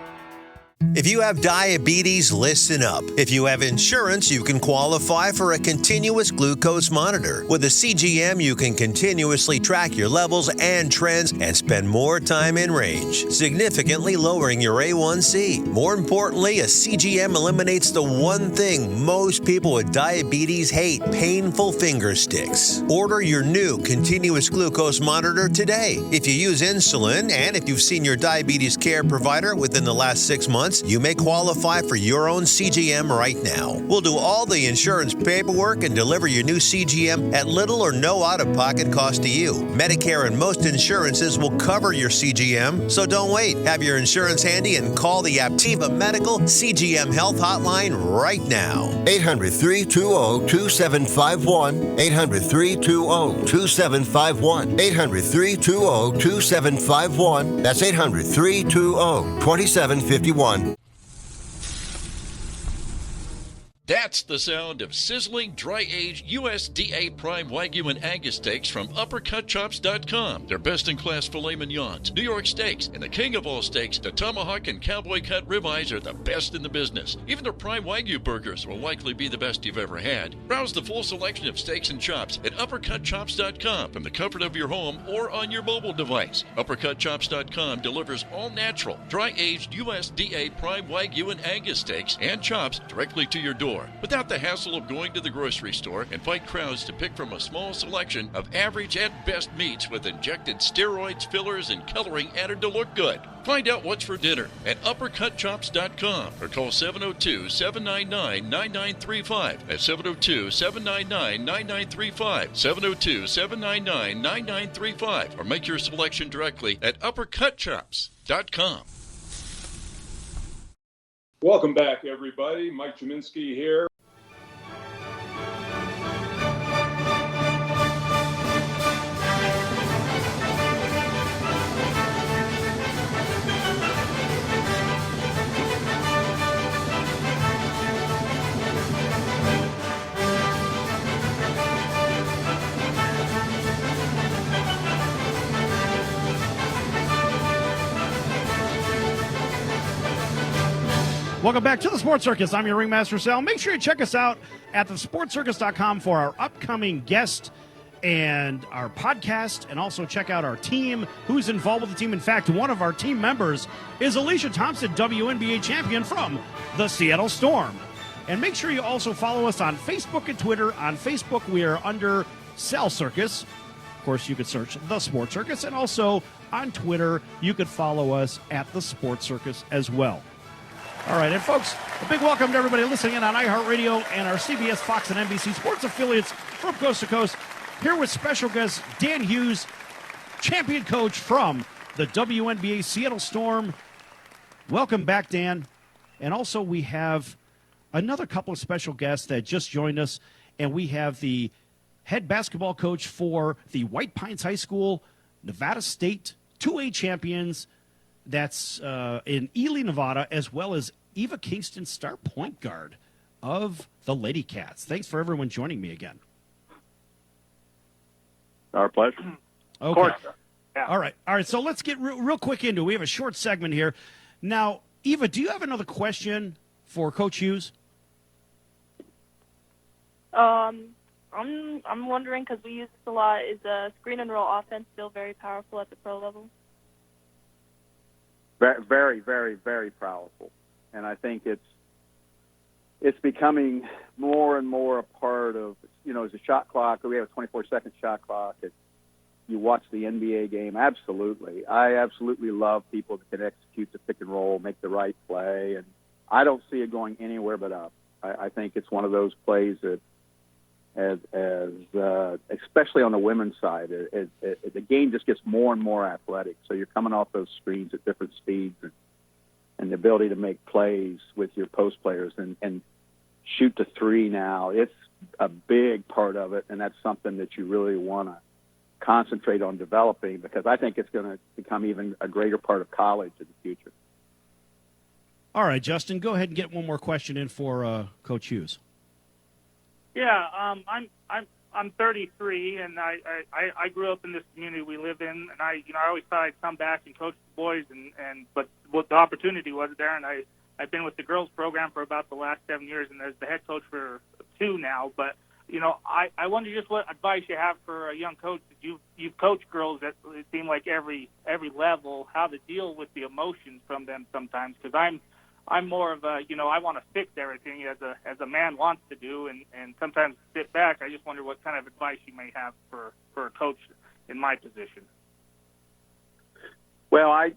If you have diabetes, listen up. If you have insurance, you can qualify for a continuous glucose monitor. With a CGM, you can continuously track your levels and trends and spend more time in range, significantly lowering your A1C. More importantly, a CGM eliminates the one thing most people with diabetes hate: painful finger sticks. Order your new continuous glucose monitor today. If you use insulin and if you've seen your diabetes care provider within the last 6 months, you may qualify for your own CGM right now. We'll do all the insurance paperwork and deliver your new CGM at little or no out-of-pocket cost to you. Medicare and most insurances will cover your CGM, so don't wait. Have your insurance handy and call the Aptiva Medical CGM Health Hotline right now. 800-320-2751. 800-320-2751. 800-320-2751. That's 800-320-2751. That's the sound of sizzling, dry-aged USDA Prime Wagyu and Angus steaks from UppercutChops.com. Their best-in-class filet mignons, New York steaks, and the king of all steaks, the tomahawk and cowboy cut ribeyes are the best in the business. Even their Prime Wagyu burgers will likely be the best you've ever had. Browse the full selection of steaks and chops at UppercutChops.com from the comfort of your home or on your mobile device. UppercutChops.com delivers all-natural, dry-aged USDA Prime Wagyu and Angus steaks and chops directly to your door, without the hassle of going to the grocery store and fight crowds to pick from a small selection of average at best meats with injected steroids, fillers, and coloring added to look good. Find out what's for dinner at UppercutChops.com or call 702-799-9935. That's 702-799-9935. 702-799-9935. Or make your selection directly at UppercutChops.com. Welcome back, everybody. Mike Jaminski here. Welcome back to the Sports Circus. I'm your Ringmaster Sal. Make sure you check us out at thesportscircus.com for our upcoming guest and our podcast, and also check out our team, who's involved with the team. In fact, one of our team members is Alicia Thompson, WNBA champion from the Seattle Storm. And make sure you also follow us on Facebook and Twitter. On Facebook, we are under Sal Circus. Of course, you could search The Sports Circus. And also on Twitter, you could follow us at The Sports Circus as well. All right, and folks, a big welcome to everybody listening in on iHeartRadio and our CBS, Fox, and NBC sports affiliates from coast to coast. Here with special guest Dan Hughes, champion coach from the WNBA Seattle Storm. Welcome back, Dan. And also we have another couple of special guests that just joined us, and we have the head basketball coach for the White Pines High School, Nevada State 2A champions. That's in Ely, Nevada, as well as Eva Kingston, star point guard of the Lady Cats. Thanks for everyone joining me again. Our pleasure. Okay. Of course. Yeah. All right. So let's get real quick into it. We have a short segment here. Now, Eva, do you have another question for Coach Hughes? I'm wondering, because we use this a lot, is screen and roll offense still very powerful at the pro level? Very, very, very powerful, and I think it's becoming more and more a part of, as a shot clock. We have a 24-second shot clock. You watch the NBA game. Absolutely, I absolutely love people that can execute the pick and roll, make the right play, and I don't see it going anywhere but up. I think it's one of those plays that, especially on the women's side, the game just gets more and more athletic. So you're coming off those screens at different speeds, and the ability to make plays with your post players and shoot the three now. It's a big part of it, and that's something that you really want to concentrate on developing, because I think it's going to become even a greater part of college in the future. All right, Justin, go ahead and get one more question in for Coach Hughes. Yeah, I'm 33, and I grew up in this community we live in, and I always thought I'd come back and coach the boys, but the opportunity wasn't there, and I've been with the girls program for about the last 7 years, and as the head coach for 2 now. But I wonder just what advice you have for a young coach. You've coached girls at, it seemed like, every level, how to deal with the emotions from them sometimes, because I'm more of a, I want to fix everything as a man wants to do, and sometimes sit back. I just wonder what kind of advice you may have for a coach in my position. Well, I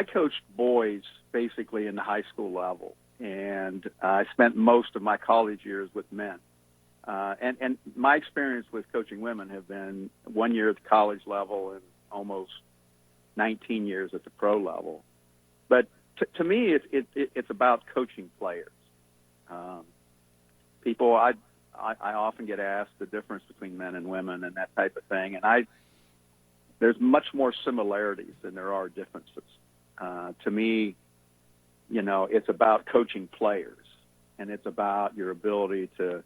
coached boys basically in the high school level, and I spent most of my college years with men. And my experience with coaching women have been 1 year at the college level and almost 19 years at the pro level. But to me, it's about coaching players. People, I often get asked the difference between men and women and that type of thing, and there's much more similarities than there are differences. To me, it's about coaching players, and it's about your ability to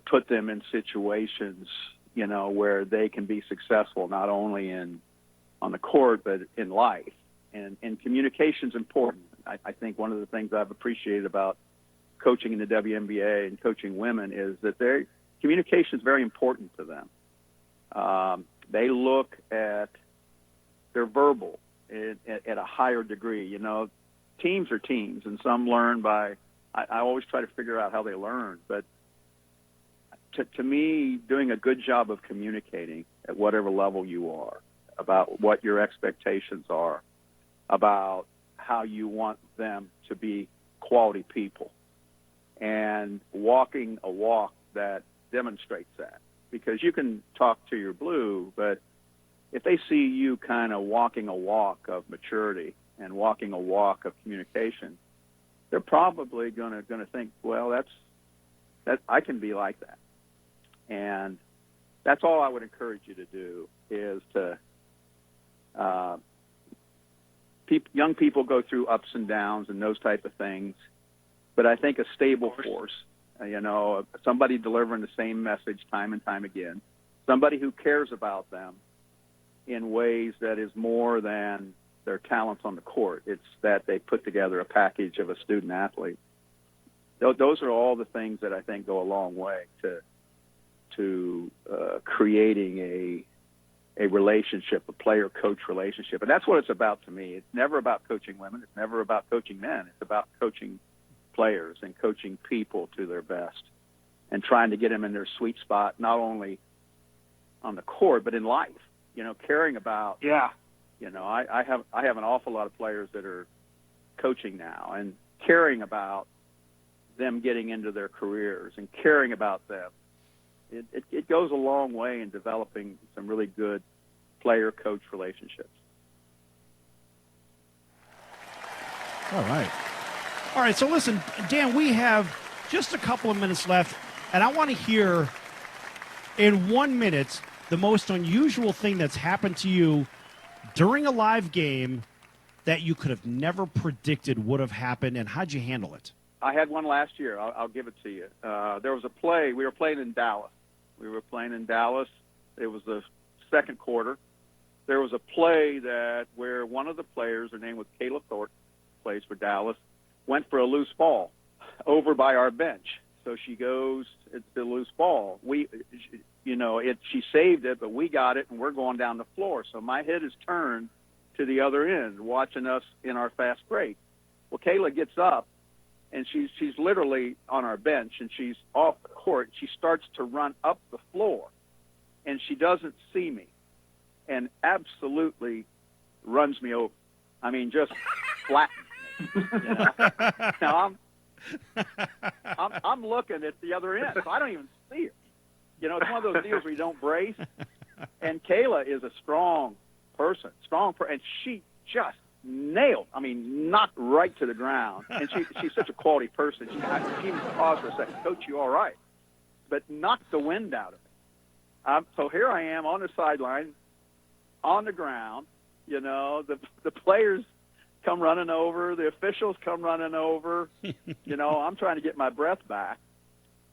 put them in situations, where they can be successful not only on the court but in life. And communication's important. I think one of the things I've appreciated about coaching in the WNBA and coaching women is that their communication is very important to them. They look at their verbal at a higher degree. Teams are teams, and some learn by. I always try to figure out how they learn, but to me, doing a good job of communicating at whatever level you are about what your expectations are, about how you want them to be quality people, and walking a walk that demonstrates that. Because you can talk to your blue, but if they see you kind of walking a walk of maturity and walking a walk of communication, they're probably going to think, well, that I can be like that. And that's all I would encourage you to do, is to young people go through ups and downs and those type of things, but I think a stable force, somebody delivering the same message time and time again, somebody who cares about them in ways that is more than their talents on the court. It's that they put together a package of a student athlete. Those are all the things that I think go a long way to creating a relationship, a player-coach relationship. And that's what it's about to me. It's never about coaching women. It's never about coaching men. It's about coaching players and coaching people to their best and trying to get them in their sweet spot, not only on the court, but in life, caring about, I have an awful lot of players that are coaching now and caring about them getting into their careers and caring about them. It goes a long way in developing some really good player-coach relationships. All right. So listen, Dan, we have just a couple of minutes left, and I want to hear in 1 minute the most unusual thing that's happened to you during a live game that you could have never predicted would have happened, and how'd you handle it? I had one last year. I'll give it to you. There was a play. We were playing in Dallas. It was the second quarter. There was a play where one of the players, her name was Kayla Thorpe, plays for Dallas, went for a loose ball over by our bench. So she goes, it's the loose ball. She saved it, but we got it, and we're going down the floor. So my head is turned to the other end, watching us in our fast break. Well, Kayla gets up, and she's literally on our bench, and she's off the court. She starts to run up the floor, and she doesn't see me, and absolutely runs me over. I mean, just flattens me. Now I'm looking at the other end, so I don't even see her. It's one of those deals where you don't brace. And Kayla is a strong person, and she just knocked right to the ground. And she's such a quality person. She even paused for a second. Coach, you all right? But knocked the wind out of me. So here I am on the sideline, on the ground. The players come running over. The officials come running over. I'm trying to get my breath back.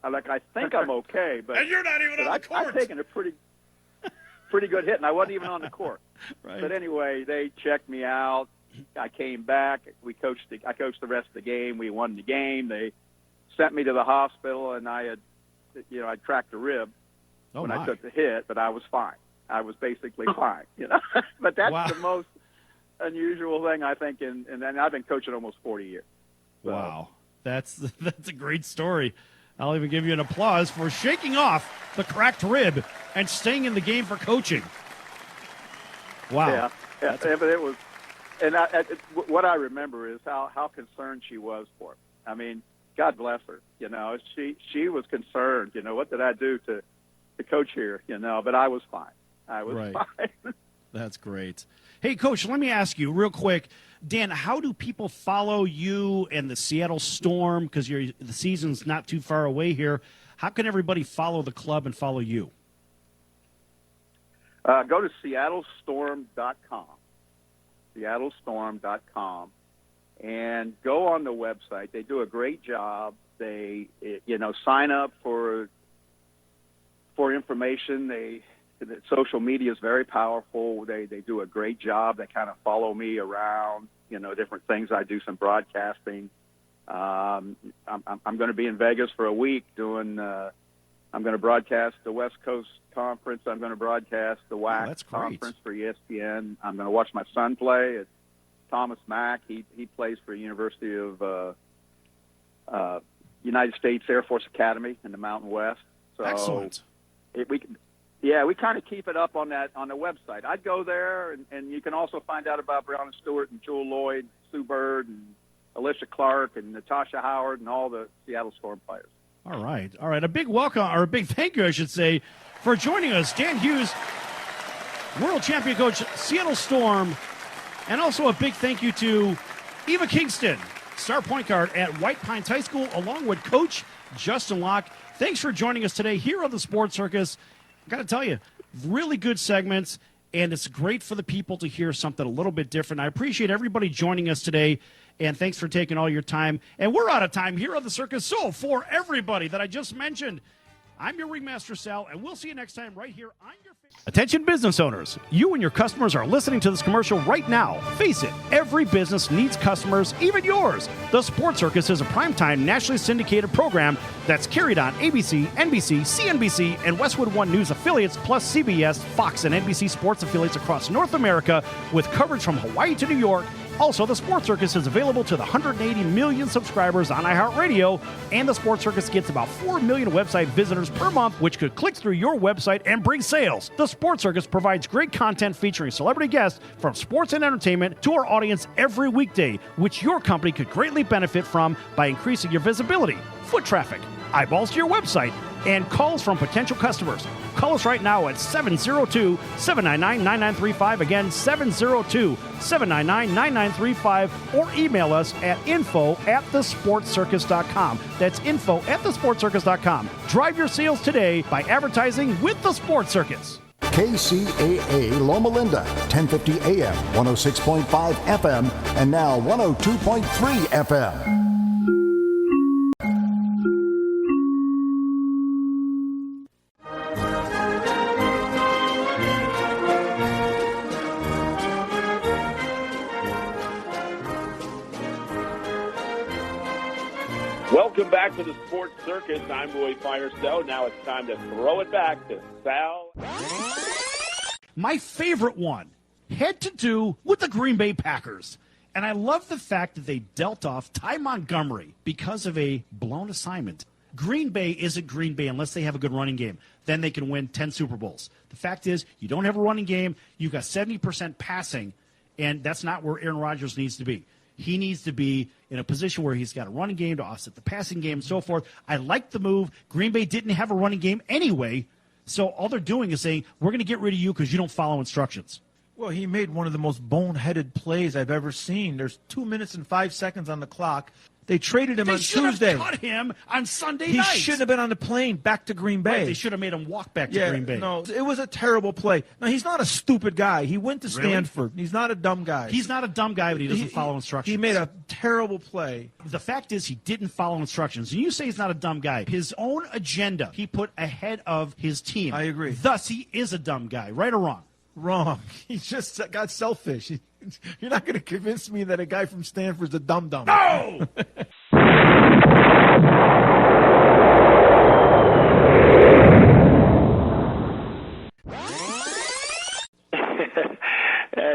I think I'm okay, but and you're not even on the court. I've taken a pretty good hit, and I wasn't even on the court. Right. But anyway, they checked me out. I came back. I coached the rest of the game. We won the game. They sent me to the hospital, and I cracked a rib when I took the hit, but I was fine. I was basically fine, But that's the most unusual thing, I think, and I've been coaching almost 40 years. So. Wow. That's a great story. I'll even give you an applause for shaking off the cracked rib and staying in the game for coaching. Wow. Yeah. But it was, and what I remember is how concerned she was for me. I mean, God bless her. She was concerned. What did I do to coach here? But I was fine. I was fine. That's great. Hey, Coach, let me ask you real quick. Dan, how do people follow you and the Seattle Storm? Because the season's not too far away here. How can everybody follow the club and follow you? Go to seattlestorm.com. seattlestorm.com. And go on the website. They do a great job. They, sign up for information. Social media is very powerful. They do a great job. They kind of follow me around, different things. I do some broadcasting. I'm going to be in Vegas for a week doing. I'm going to broadcast the West Coast Conference. I'm going to broadcast the WAC Conference for ESPN. I'm going to watch my son play at Thomas Mack. He plays for University of United States Air Force Academy in the Mountain West. So excellent. We kind of keep it up on the website. I'd go there, and you can also find out about Breonna Stewart and Jewel Lloyd, Sue Bird, and Alicia Clark, and Natasha Howard, and all the Seattle Storm players. All right. A big welcome, or a big thank you, I should say, for joining us, Dan Hughes, world champion coach, Seattle Storm, and also a big thank you to Eva Kingston, star point guard at White Pines High School, along with Coach Justin Locke. Thanks for joining us today here on the Sports Circus. I got to tell you, really good segments, and it's great for the people to hear something a little bit different. I appreciate everybody joining us today, and thanks for taking all your time. And we're out of time here on the Circus. So for everybody that I just mentioned, I'm your Ringmaster Sal, and we'll see you next time right here on your... Attention business owners. You and your customers are listening to this commercial right now. Face it, every business needs customers, even yours. The Sports Circus is a primetime nationally syndicated program that's carried on ABC, NBC, CNBC, and Westwood One News affiliates, plus CBS, Fox, and NBC sports affiliates across North America, with coverage from Hawaii to New York. Also, the Sports Circus is available to the 180 million subscribers on iHeartRadio, and the Sports Circus gets about 4 million website visitors per month, which could click through your website and bring sales. The Sports Circus provides great content featuring celebrity guests from sports and entertainment to our audience every weekday, which your company could greatly benefit from by increasing your visibility, foot traffic, eyeballs to your website, and calls from potential customers. Call us right now at 702-799-9935. Again, 702-799-9935. Or email us at info@thesportscircus.com. That's info@thesportscircus.com. Drive your sales today by advertising with the Sports Circus. KCAA Loma Linda, 1050 AM, 106.5 FM, and now 102.3 FM. Welcome back to the Sports Circus. I'm Roy Firestone. Now it's time to throw it back to Sal. My favorite one had to do with the Green Bay Packers. And I love the fact that they dealt off Ty Montgomery because of a blown assignment. Green Bay isn't Green Bay unless they have a good running game. Then they can win 10 Super Bowls. The fact is, you don't have a running game. You've got 70% passing, and that's not where Aaron Rodgers needs to be. He needs to be in a position where he's got a running game to offset the passing game and so forth. I like the move. Green Bay didn't have a running game anyway, so all they're doing is saying, we're going to get rid of you because you don't follow instructions. Well, he made one of the most boneheaded plays I've ever seen. There's 2 minutes and 5 seconds on the clock. They traded him on Tuesday. They should have cut him on Sunday night. He shouldn't have been on the plane back to Green Bay. Right, they should have made him walk back to Green Bay. No, it was a terrible play. Now, he's not a stupid guy. He went to Stanford. Really? He's not a dumb guy. He's not a dumb guy, but he doesn't follow instructions. He made a terrible play. The fact is he didn't follow instructions. And you say he's not a dumb guy. His own agenda he put ahead of his team. I agree. Thus, he is a dumb guy. Right or wrong? Wrong. He just got selfish. You're not going to convince me that a guy from Stanford's a dum-dum. No!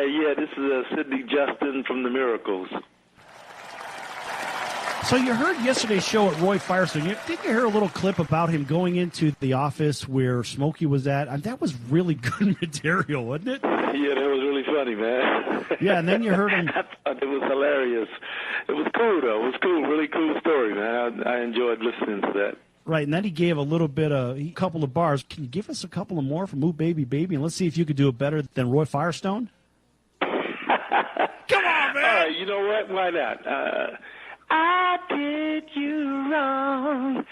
Yeah, this is Sidney Justin from the Miracles. So you heard yesterday's show at Roy Firestone. Didn't you hear a little clip about him going into the office where Smokey was at? That was really good material, wasn't it? Yeah, that was really funny, man. Yeah, and then you heard him. I thought it was hilarious. It was cool, though. It was cool. Really cool story, man. I enjoyed listening to that. Right, and then he gave a couple of bars. Can you give us a couple of more from Ooh Baby Baby? And let's see if you could do it better than Roy Firestone. Come on, man! All right, you know what? Why not? I did you wrong.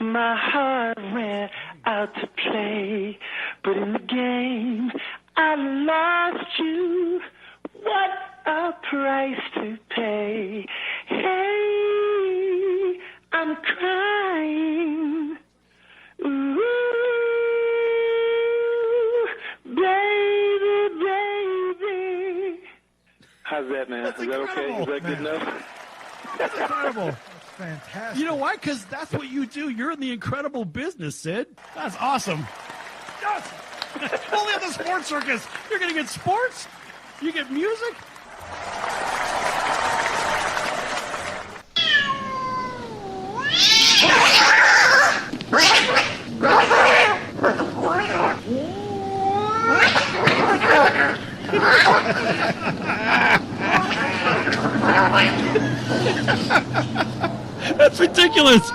My heart ran out to play. But in the game, I lost you. What a price to pay. Hey, I'm crying. Ooh, baby, baby. How's that, man? That's Is that okay? Is that good enough? That's incredible. Fantastic. You know why? Because that's what you do. You're in the incredible business, Sid. That's awesome. Yes! Only at the Sports Circus. You're going to get sports? You get music? That's ridiculous.